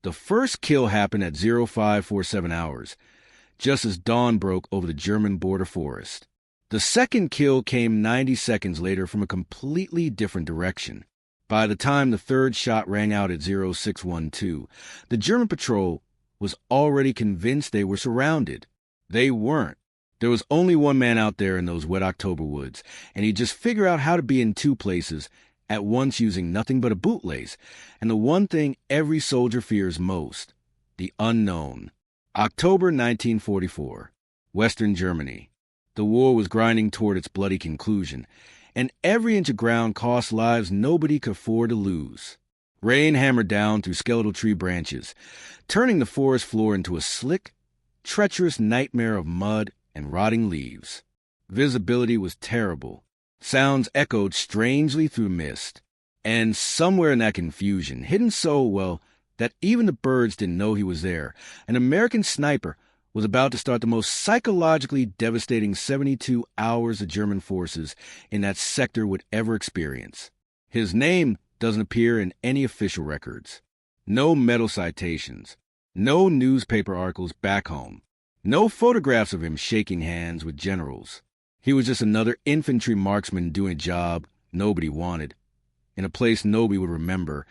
The first kill happened at 0547 hours, just as dawn broke over the German border forest. The second kill came 90 seconds later from a completely different direction. By the time the third shot rang out at 0612, the German patrol was already convinced they were surrounded. They weren't. There was only one man out there in those wet October woods, and he'd just figure out how to be in two places at once using nothing but a bootlace, and the one thing every soldier fears most, the unknown. October 1944, Western Germany. The war was grinding toward its bloody conclusion, and every inch of ground cost lives nobody could afford to lose. Rain hammered down through skeletal tree branches, turning the forest floor into a slick, treacherous nightmare of mud and rotting leaves. Visibility was terrible. Sounds echoed strangely through mist, and somewhere in that confusion, hidden so well that even the birds didn't know he was there, an American sniper was about to start the most psychologically devastating 72 hours the German forces in that sector would ever experience. His name doesn't appear in any official records. No medal citations. No newspaper articles back home. No photographs of him shaking hands with generals. He was just another infantry marksman doing a job nobody wanted, in a place nobody would remember,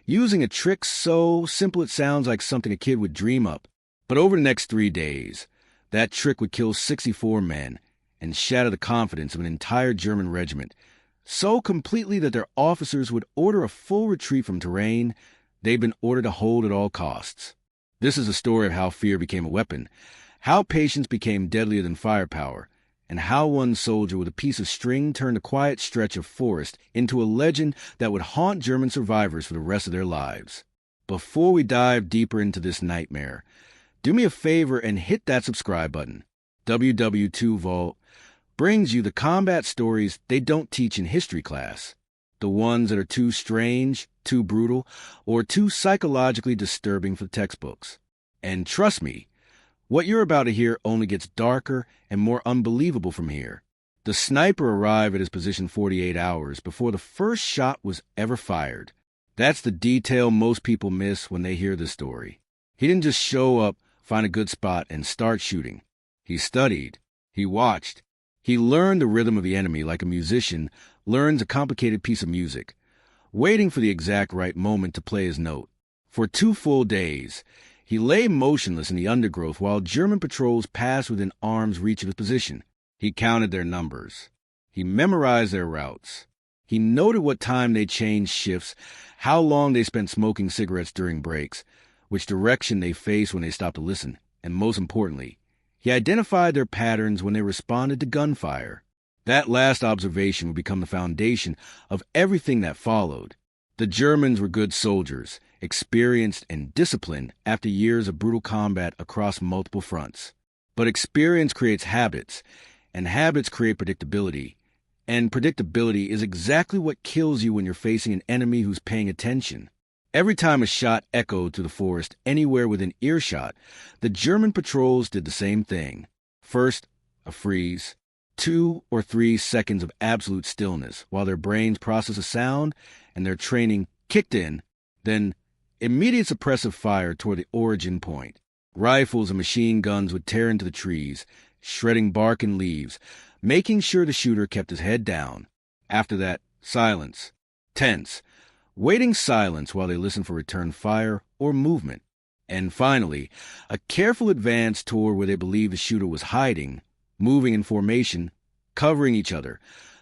using a trick so simple it sounds like something a kid would dream up. But over the next 3 days, that trick would kill 64 men and shatter the confidence of an entire German regiment, so completely that their officers would order a full retreat from terrain they'd been ordered to hold at all costs. This is a story of how fear became a weapon, how patience became deadlier than firepower, and how one soldier with a piece of string turned a quiet stretch of forest into a legend that would haunt German survivors for the rest of their lives. Before we dive deeper into this nightmare, do me a favor and hit that subscribe button. WW2 Vault brings you the combat stories they don't teach in history class, the ones that are too strange, too brutal, or too psychologically disturbing for the textbooks. And trust me, what you're about to hear only gets darker and more unbelievable from here. The sniper arrived at his position 48 hours before the first shot was ever fired. That's the detail most people miss when they hear this story. He didn't just show up, find a good spot, and start shooting. He studied. He watched. He learned the rhythm of the enemy like a musician learns a complicated piece of music, waiting for the exact right moment to play his note. For 2 full days, he lay motionless in the undergrowth while German patrols passed within arm's reach of his position. He counted their numbers. He memorized their routes. He noted what time they changed shifts, how long they spent smoking cigarettes during breaks, which direction they faced when they stopped to listen, and most importantly, he identified their patterns when they responded to gunfire. That last observation would become the foundation of everything that followed. The Germans were good soldiers, experienced and disciplined after years of brutal combat across multiple fronts. But experience creates habits, and habits create predictability. And predictability is exactly what kills you when you're facing an enemy who's paying attention. Every time a shot echoed through the forest anywhere within earshot, the German patrols did the same thing. First, a freeze. 2 or 3 seconds of absolute stillness while their brains process a sound and their training kicked in. Then, immediate suppressive fire toward the origin point. Rifles and machine guns would tear into the trees, shredding bark and leaves, making sure the shooter kept his head down. After that, silence. Tense. Waiting silence while they listened for return fire or movement. And finally, a careful advance toward where they believed the shooter was hiding, moving in formation, covering each other,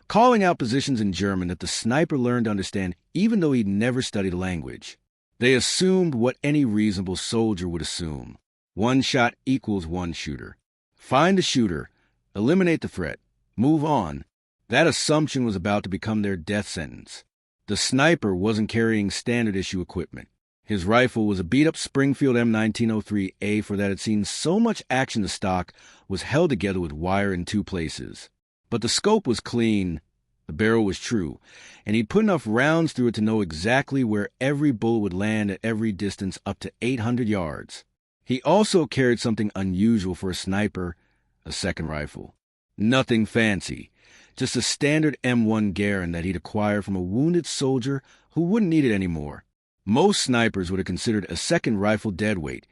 calling out positions in German that the sniper learned to understand even though he'd never studied the language. They assumed what any reasonable soldier would assume. 1 shot equals 1 shooter. Find the shooter, eliminate the threat, move on. That assumption was about to become their death sentence. The sniper wasn't carrying standard-issue equipment. His rifle was a beat-up Springfield M1903A for that had seen so much action the stock was held together with wire in 2 places. But the scope was clean, the barrel was true, and he'd put enough rounds through it to know exactly where every bullet would land at every distance up to 800 yards. He also carried something unusual for a sniper, a second rifle. Nothing fancy, just a standard M1 Garand that he'd acquired from a wounded soldier who wouldn't need it anymore. Most snipers would have considered a second rifle deadweight,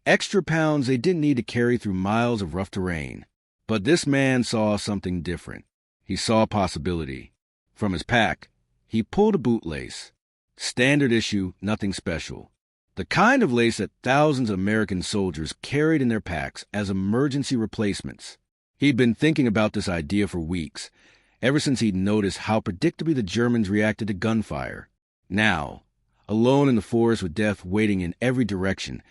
extra pounds they didn't need to carry through miles of rough terrain. But this man saw something different. He saw possibility. From his pack, he pulled a bootlace. Standard issue, nothing special. The kind of lace that thousands of American soldiers carried in their packs as emergency replacements. He'd been thinking about this idea for weeks, ever since he'd noticed how predictably the Germans reacted to gunfire. Now, alone in the forest with death waiting in every direction,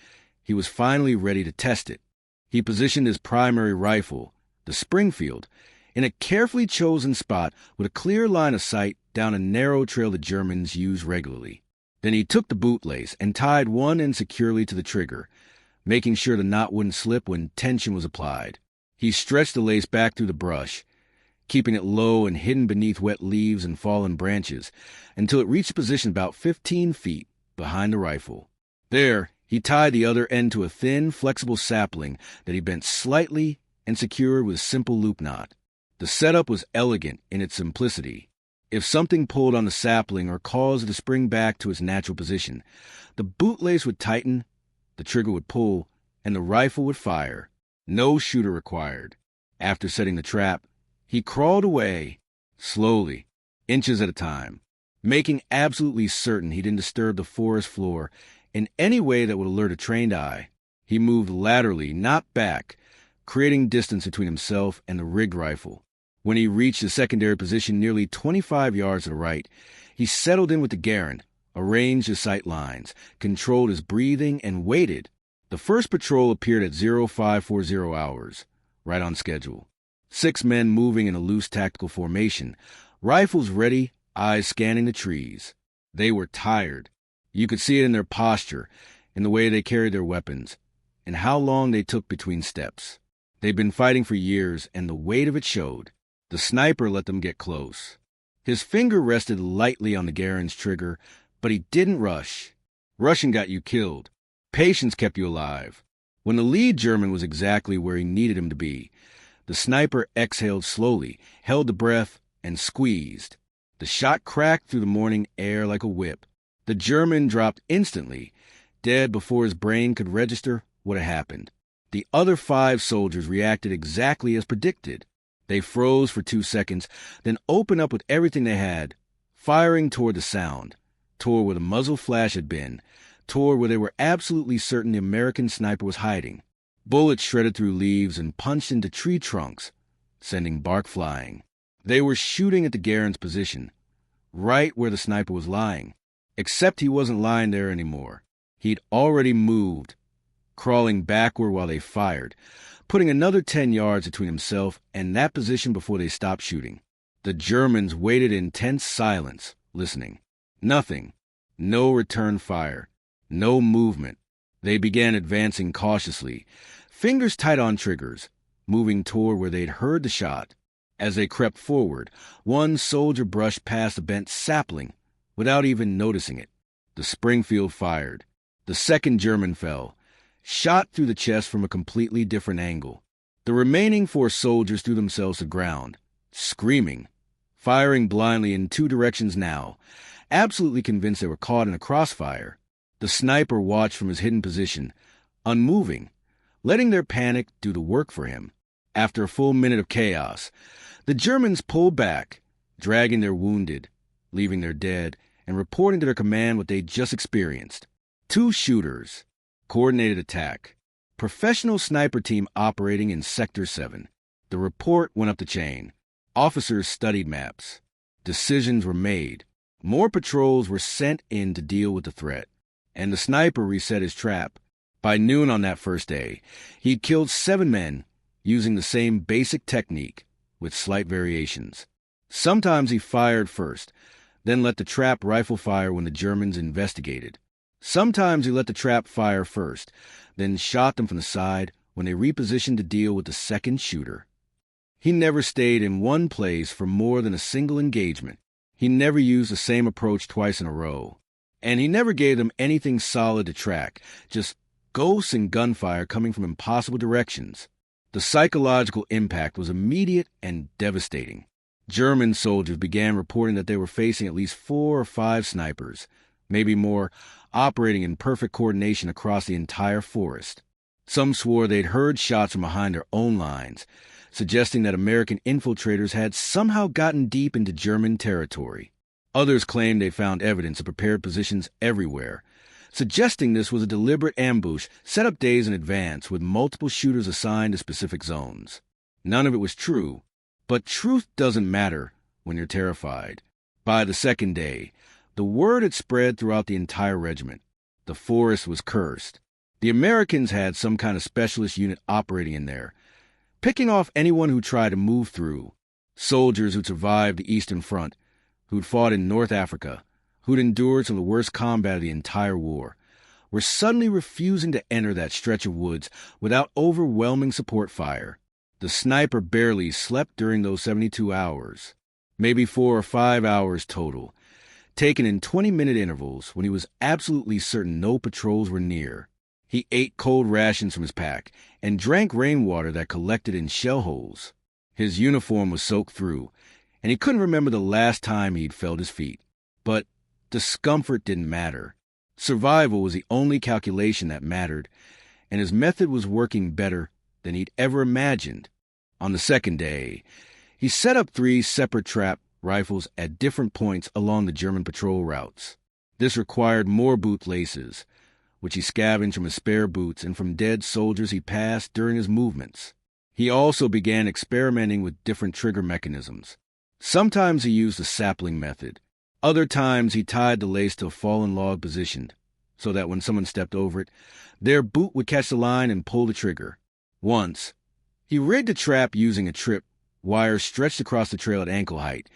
he was finally ready to test it. He positioned his primary rifle, the Springfield, in a carefully chosen spot with a clear line of sight down a narrow trail the Germans use regularly. Then he took the bootlace and tied one end securely to the trigger, making sure the knot wouldn't slip when tension was applied. He stretched the lace back through the brush, keeping it low and hidden beneath wet leaves and fallen branches, until it reached a position about 15 feet behind the rifle. There, he tied the other end to a thin, flexible sapling that he bent slightly and secured with a simple loop knot. The setup was elegant in its simplicity. If something pulled on the sapling or caused it to spring back to its natural position, the bootlace would tighten, the trigger would pull, and the rifle would fire. No shooter required. After setting the trap, he crawled away, slowly, inches at a time, making absolutely certain he didn't disturb the forest floor in any way that would alert a trained eye. He moved laterally, not back, creating distance between himself and the rigged rifle. When he reached a secondary position nearly 25 yards to the right, he settled in with the Garand, arranged his sight lines, controlled his breathing, and waited. The first patrol appeared at 0540 hours, right on schedule. 6 men moving in a loose tactical formation, rifles ready, eyes scanning the trees. They were tired. You could see it in their posture, in the way they carried their weapons, and how long they took between steps. They'd been fighting for years, and the weight of it showed. The sniper let them get close. His finger rested lightly on the Garand's trigger, but he didn't rush. Rushing got you killed. Patience kept you alive. When the lead German was exactly where he needed him to be, the sniper exhaled slowly, held the breath, and squeezed. The shot cracked through the morning air like a whip. The German dropped instantly, dead before his brain could register what had happened. The other 5 soldiers reacted exactly as predicted. They froze for 2 seconds, then opened up with everything they had, firing toward the sound, toward where the muzzle flash had been, toward where they were absolutely certain the American sniper was hiding. Bullets shredded through leaves and punched into tree trunks, sending bark flying. They were shooting at the Garand's position, right where the sniper was lying, except he wasn't lying there anymore. He'd already moved, crawling backward while they fired, putting another 10 yards between himself and that position before they stopped shooting. The Germans waited in tense silence, listening. Nothing. No return fire. No movement. They began advancing cautiously, fingers tight on triggers, moving toward where they'd heard the shot. As they crept forward, one soldier brushed past a bent sapling without even noticing it. The Springfield fired. The second German fell, shot through the chest from a completely different angle. The remaining 4 soldiers threw themselves to the ground, screaming, firing blindly in 2 directions now, absolutely convinced they were caught in a crossfire. The sniper watched from his hidden position, unmoving, letting their panic do the work for him. After a full minute of chaos, the Germans pulled back, dragging their wounded, leaving their dead, and reporting to their command what they'd just experienced. 2 shooters. Coordinated attack. Professional sniper team operating in Sector 7. The report went up the chain. Officers studied maps. Decisions were made. More patrols were sent in to deal with the threat. And the sniper reset his trap. By noon on that first day, he'd killed 7 men using the same basic technique with slight variations. Sometimes he fired first, then let the trap rifle fire when the Germans investigated. Sometimes he let the trap fire first, then shot them from the side when they repositioned to deal with the second shooter. He never stayed in one place for more than a single engagement. He never used the same approach twice in a row. And he never gave them anything solid to track, just ghosts and gunfire coming from impossible directions. The psychological impact was immediate and devastating. German soldiers began reporting that they were facing at least 4 or 5 snipers, maybe more, operating in perfect coordination across the entire forest. Some swore they'd heard shots from behind their own lines, suggesting that American infiltrators had somehow gotten deep into German territory. Others claimed they found evidence of prepared positions everywhere, suggesting this was a deliberate ambush set up days in advance with multiple shooters assigned to specific zones. None of it was true, but truth doesn't matter when you're terrified. By the second day, the word had spread throughout the entire regiment. The forest was cursed. The Americans had some kind of specialist unit operating in there, picking off anyone who tried to move through. Soldiers who'd survived the Eastern Front, who'd fought in North Africa, who'd endured some of the worst combat of the entire war, were suddenly refusing to enter that stretch of woods without overwhelming support fire. The sniper barely slept during those 72 hours, maybe 4 or 5 hours total, taken in 20-minute intervals when he was absolutely certain no patrols were near. He ate cold rations from his pack and drank rainwater that collected in shell holes. His uniform was soaked through, and he couldn't remember the last time he'd felt his feet. But discomfort didn't matter. Survival was the only calculation that mattered, and his method was working better than he'd ever imagined. On the second day, he set up 3 separate trap rifles at different points along the German patrol routes. This required more bootlaces, which he scavenged from his spare boots and from dead soldiers he passed during his movements. He also began experimenting with different trigger mechanisms. Sometimes he used the sapling method. Other times he tied the lace to a fallen log positioned, so that when someone stepped over it, their boot would catch the line and pull the trigger. Once, he rigged a trap using a trip wire stretched across the trail at ankle height,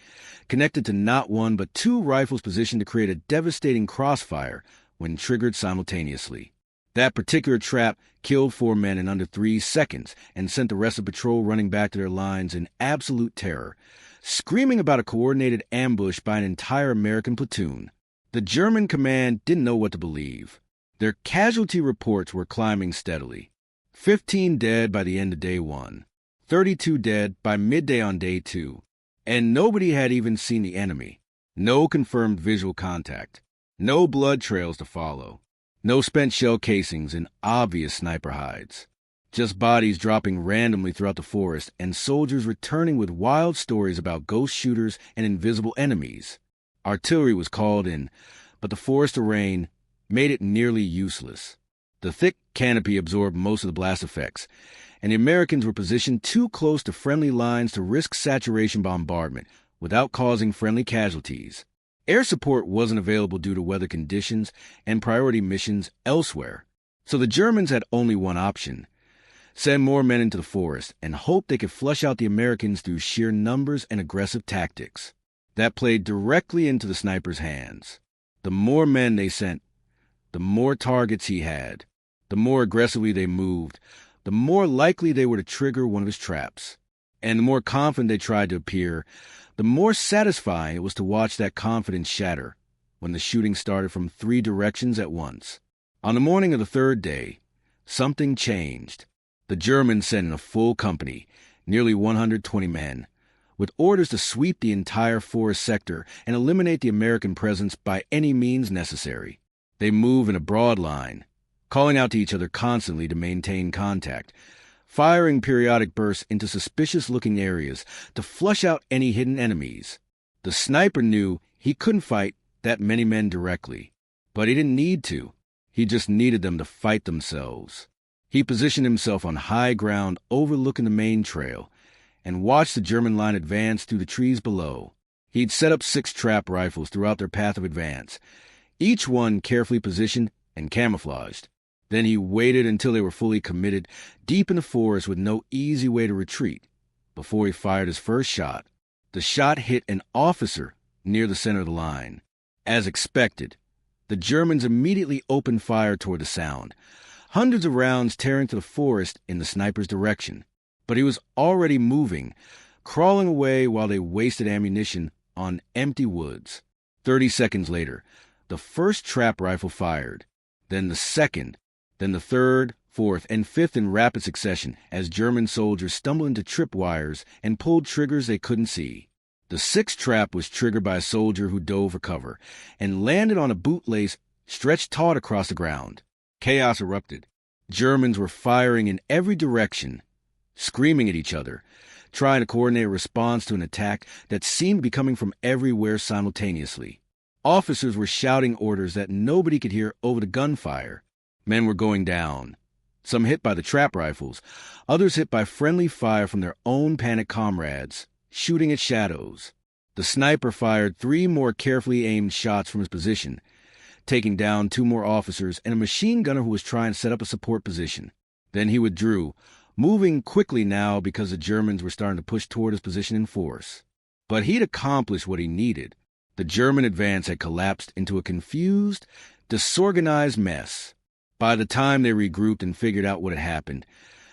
connected to not 1 but 2 rifles positioned to create a devastating crossfire when triggered simultaneously. That particular trap killed 4 men in under 3 seconds and sent the rest of the patrol running back to their lines in absolute terror, screaming about a coordinated ambush by an entire American platoon. The German command didn't know what to believe. Their casualty reports were climbing steadily. 15 dead by the end of day 1, 32 dead by midday on day 2, and nobody had even seen the enemy. No confirmed visual contact. No blood trails to follow. No spent shell casings and obvious sniper hides. Just bodies dropping randomly throughout the forest and soldiers returning with wild stories about ghost shooters and invisible enemies. Artillery was called in, but the forest terrain made it nearly useless. The thick canopy absorbed most of the blast effects, and the Americans were positioned too close to friendly lines to risk saturation bombardment without causing friendly casualties. Air support wasn't available due to weather conditions and priority missions elsewhere, so the Germans had only one option: send more men into the forest and hope they could flush out the Americans through sheer numbers and aggressive tactics. That played directly into the sniper's hands. The more men they sent, the more targets he had. The more aggressively they moved, the more likely they were to trigger one of his traps. And the more confident they tried to appear, the more satisfying it was to watch that confidence shatter when the shooting started from 3 directions at once. On the morning of the 3rd day, something changed. The Germans sent in a full company, nearly 120 men, with orders to sweep the entire forest sector and eliminate the American presence by any means necessary. They move in a broad line, calling out to each other constantly to maintain contact, firing periodic bursts into suspicious-looking areas to flush out any hidden enemies. The sniper knew he couldn't fight that many men directly, but he didn't need to. He just needed them to fight themselves. He positioned himself on high ground overlooking the main trail and watched the German line advance through the trees below. He'd set up 6 trap rifles throughout their path of advance, each one carefully positioned and camouflaged. Then he waited until they were fully committed, deep in the forest with no easy way to retreat, before he fired his first shot. The shot hit an officer near the center of the line. As expected, the Germans immediately opened fire toward the sound, hundreds of rounds tearing through the forest in the sniper's direction. But he was already moving, crawling away while they wasted ammunition on empty woods. 30 seconds later, the first trap rifle fired, then the second, then the 3rd, 4th, and 5th in rapid succession as German soldiers stumbled into tripwires and pulled triggers they couldn't see. The sixth trap was triggered by a soldier who dove for cover and landed on a bootlace stretched taut across the ground. Chaos erupted. Germans were firing in every direction, screaming at each other, trying to coordinate a response to an attack that seemed to be coming from everywhere simultaneously. Officers were shouting orders that nobody could hear over the gunfire. Men were going down, some hit by the trap rifles, others hit by friendly fire from their own panicked comrades, shooting at shadows. The sniper fired 3 more carefully aimed shots from his position, taking down 2 more officers and a machine gunner who was trying to set up a support position. Then he withdrew, moving quickly now because the Germans were starting to push toward his position in force. But he'd accomplished what he needed. The German advance had collapsed into a confused, disorganized mess. By the time they regrouped and figured out what had happened,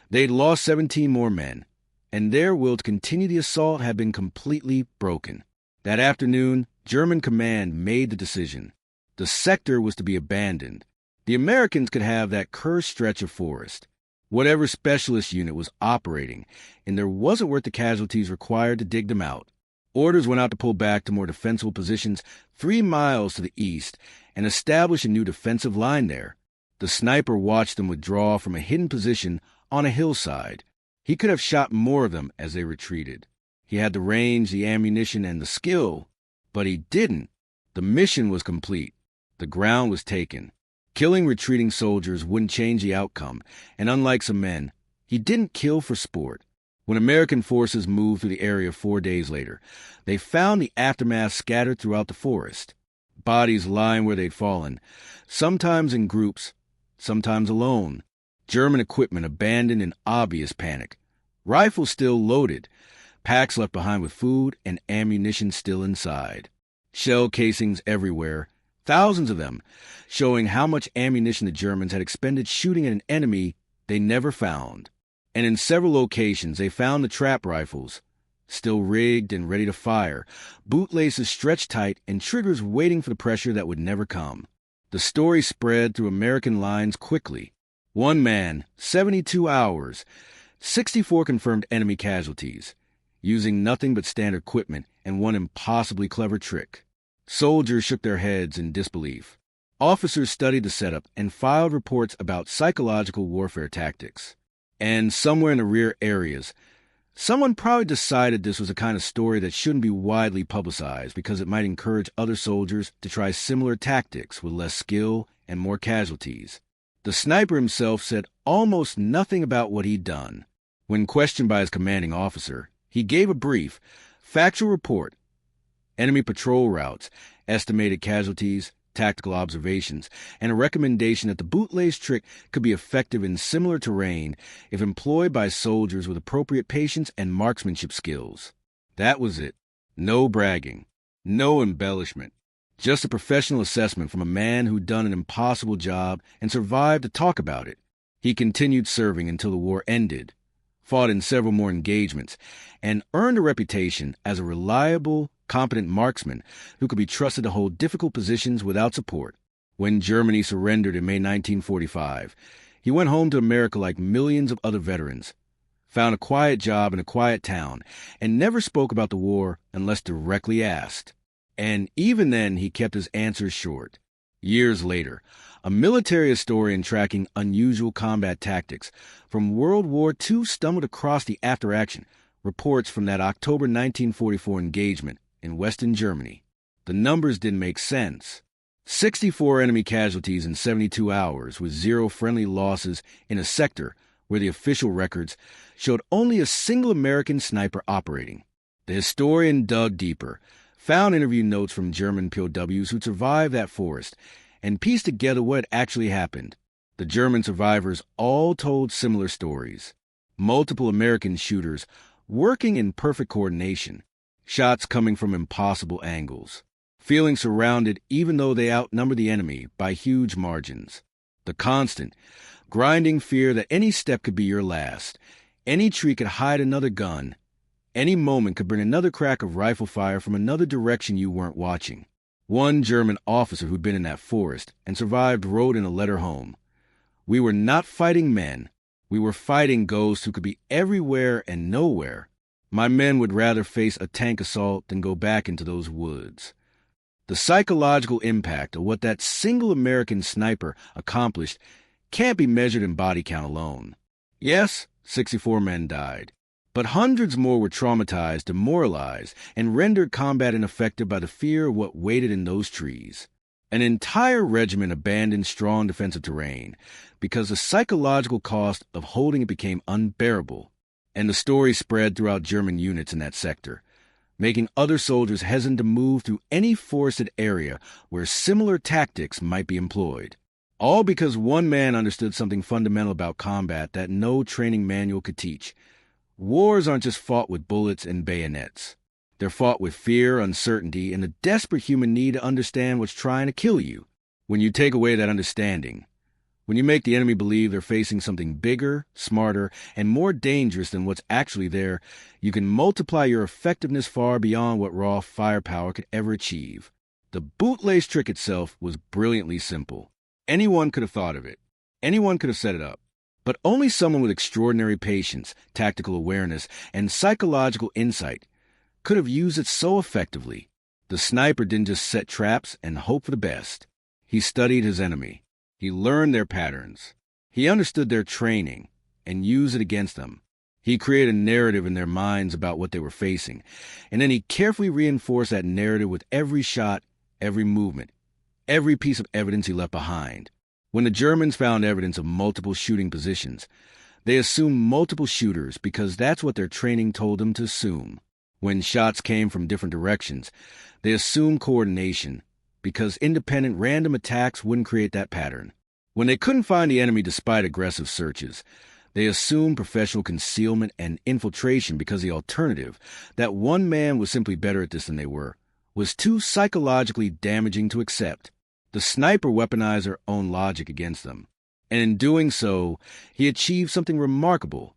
they'd lost 17 more men, and their will to continue the assault had been completely broken. That afternoon, German command made the decision. The sector was to be abandoned. The Americans could have that cursed stretch of forest, whatever specialist unit was operating, and there wasn't worth the casualties required to dig them out. Orders went out to pull back to more defensible positions 3 miles to the east and establish a new defensive line there. The sniper watched them withdraw from a hidden position on a hillside. He could have shot more of them as they retreated. He had the range, the ammunition, and the skill, but he didn't. The mission was complete. The ground was taken. Killing retreating soldiers wouldn't change the outcome, and unlike some men, he didn't kill for sport. When American forces moved through the area 4 days later, they found the aftermath scattered throughout the forest. Bodies lying where they'd fallen, sometimes in groups, sometimes alone. German equipment abandoned in obvious panic. Rifles still loaded, packs left behind with food and ammunition still inside. Shell casings everywhere, thousands of them, showing how much ammunition the Germans had expended shooting at an enemy they never found. And in several locations they found the trap rifles, still rigged and ready to fire, bootlaces stretched tight and triggers waiting for the pressure that would never come. The story spread through American lines quickly. 1 man, 72 hours, 64 confirmed enemy casualties, using nothing but standard equipment and one impossibly clever trick. Soldiers shook their heads in disbelief. Officers studied the setup and filed reports about psychological warfare tactics. And somewhere in the rear areas, someone probably decided this was a kind of story that shouldn't be widely publicized because it might encourage other soldiers to try similar tactics with less skill and more casualties. The sniper himself said almost nothing about what he'd done. When questioned by his commanding officer, he gave a brief, factual report: enemy patrol routes, estimated casualties, tactical observations, and a recommendation that the bootlace trick could be effective in similar terrain if employed by soldiers with appropriate patience and marksmanship skills. That was it. No bragging. No embellishment. Just a professional assessment from a man who'd done an impossible job and survived to talk about it. He continued serving until the war ended, fought in several more engagements, and earned a reputation as a reliable, competent marksman who could be trusted to hold difficult positions without support. When Germany surrendered in May 1945, he went home to America like millions of other veterans, found a quiet job in a quiet town, and never spoke about the war unless directly asked. And even then, he kept his answers short. Years later, a military historian tracking unusual combat tactics from World War II stumbled across the after-action reports from that October 1944 engagement in Western Germany. The numbers didn't make sense. 64 enemy casualties in 72 hours with 0 friendly losses in a sector where the official records showed only a single American sniper operating. The historian dug deeper, found interview notes from German POWs who'd survived that forest, and pieced together what had actually happened. The German survivors all told similar stories. Multiple American shooters working in perfect coordination, shots coming from impossible angles, feeling surrounded even though they outnumbered the enemy by huge margins. The constant, grinding fear that any step could be your last, any tree could hide another gun, any moment could bring another crack of rifle fire from another direction you weren't watching. One German officer who'd been in that forest and survived wrote in a letter home, "We were not fighting men. We were fighting ghosts who could be everywhere and nowhere. My men would rather face a tank assault than go back into those woods. The psychological impact of what that single American sniper accomplished can't be measured in body count alone. Yes, 64 men died, but hundreds more were traumatized, demoralized, and rendered combat ineffective by the fear of what waited in those trees. An entire regiment abandoned strong defensive terrain because the psychological cost of holding it became unbearable, and the story spread throughout German units in that sector, making other soldiers hesitant to move through any forested area where similar tactics might be employed. All because one man understood something fundamental about combat that no training manual could teach. Wars aren't just fought with bullets and bayonets. They're fought with fear, uncertainty, and a desperate human need to understand what's trying to kill you. When you take away that understanding, when you make the enemy believe they're facing something bigger, smarter, and more dangerous than what's actually there, you can multiply your effectiveness far beyond what raw firepower could ever achieve. The bootlace trick itself was brilliantly simple. Anyone could have thought of it. Anyone could have set it up. But only someone with extraordinary patience, tactical awareness, and psychological insight could have used it so effectively. The sniper didn't just set traps and hope for the best. He studied his enemy. He learned their patterns. He understood their training and used it against them. He created a narrative in their minds about what they were facing, and then he carefully reinforced that narrative with every shot, every movement, every piece of evidence he left behind. When the Germans found evidence of multiple shooting positions, they assumed multiple shooters because that's what their training told them to assume. When shots came from different directions, they assumed coordination because independent random attacks wouldn't create that pattern. When they couldn't find the enemy despite aggressive searches, they assumed professional concealment and infiltration because the alternative, that one man was simply better at this than they were, was too psychologically damaging to accept. The sniper weaponized their own logic against them, and in doing so, he achieved something remarkable.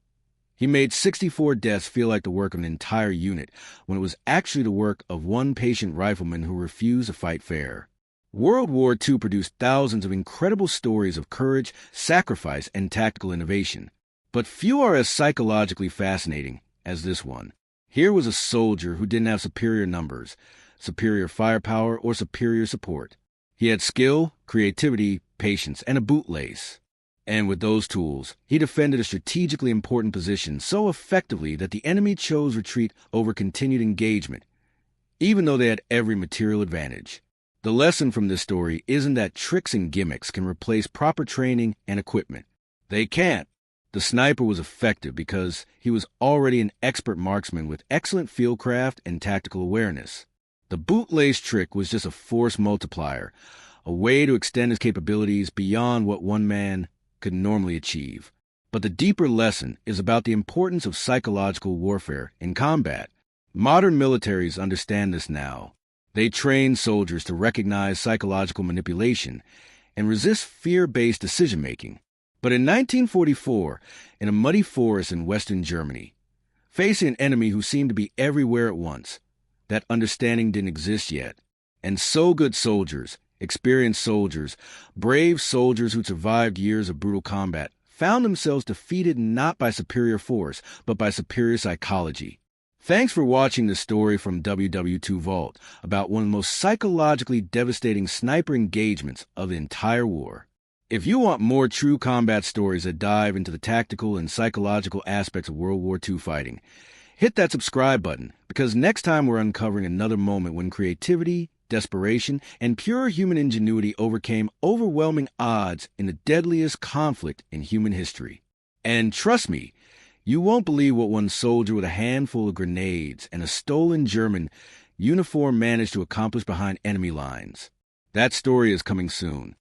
He made 64 deaths feel like the work of an entire unit, when it was actually the work of one patient rifleman who refused to fight fair. World War II produced thousands of incredible stories of courage, sacrifice, and tactical innovation, but few are as psychologically fascinating as this one. Here was a soldier who didn't have superior numbers, superior firepower, or superior support. He had skill, creativity, patience, and a bootlace. And with those tools, he defended a strategically important position so effectively that the enemy chose retreat over continued engagement, even though they had every material advantage. The lesson from this story isn't that tricks and gimmicks can replace proper training and equipment. They can't. The sniper was effective because he was already an expert marksman with excellent fieldcraft and tactical awareness. The bootlace trick was just a force multiplier, a way to extend his capabilities beyond what one man could normally achieve. But the deeper lesson is about the importance of psychological warfare in combat. Modern militaries understand this now. They train soldiers to recognize psychological manipulation and resist fear-based decision-making. But in 1944, in a muddy forest in western Germany, facing an enemy who seemed to be everywhere at once, that understanding didn't exist yet. And so good soldiers, experienced soldiers, brave soldiers who'd survived years of brutal combat, found themselves defeated not by superior force, but by superior psychology. Thanks for watching this story from WW2 Vault about one of the most psychologically devastating sniper engagements of the entire war. If you want more true combat stories that dive into the tactical and psychological aspects of World War II fighting, hit that subscribe button, because next time we're uncovering another moment when creativity, desperation, and pure human ingenuity overcame overwhelming odds in the deadliest conflict in human history. And trust me, you won't believe what one soldier with a handful of grenades and a stolen German uniform managed to accomplish behind enemy lines. That story is coming soon.